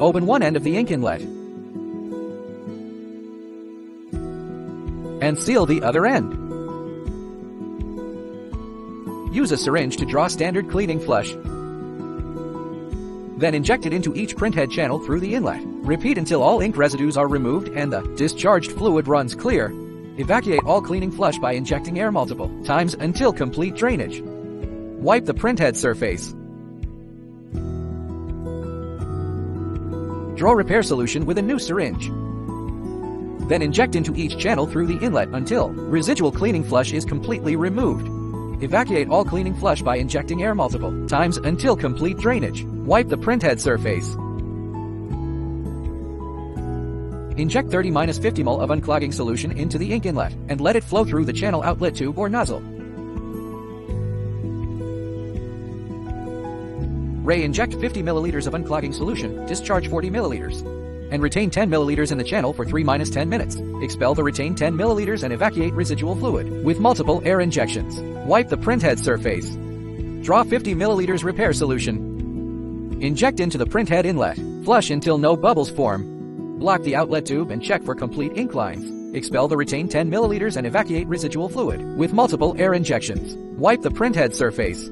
Open one end of the ink inlet and seal the other end. Use a syringe to draw standard cleaning flush. Then inject it into each printhead channel through the inlet. Repeat until all ink residues are removed and the discharged fluid runs clear. Evacuate all cleaning flush by injecting air multiple times until complete drainage. Wipe the printhead surface. Draw repair solution with a new syringe. Then inject into each channel through the inlet until residual cleaning flush is completely removed. Evacuate all cleaning flush by injecting air multiple times until complete drainage. Wipe the printhead surface. Inject 30-50 ml of unclogging solution into the ink inlet and let it flow through the channel outlet tube or nozzle. Inject 50 milliliters of unclogging solution, discharge 40 milliliters, and retain 10 milliliters in the channel for 3-10 minutes. Expel the retained 10 milliliters and evacuate residual fluid with multiple air injections. Wipe the printhead surface. Draw 50 milliliters repair solution. Inject into the printhead inlet. Flush until no bubbles form. Block the outlet tube and check for complete ink lines. Expel the retained 10 milliliters and evacuate residual fluid with multiple air injections. Wipe the printhead surface.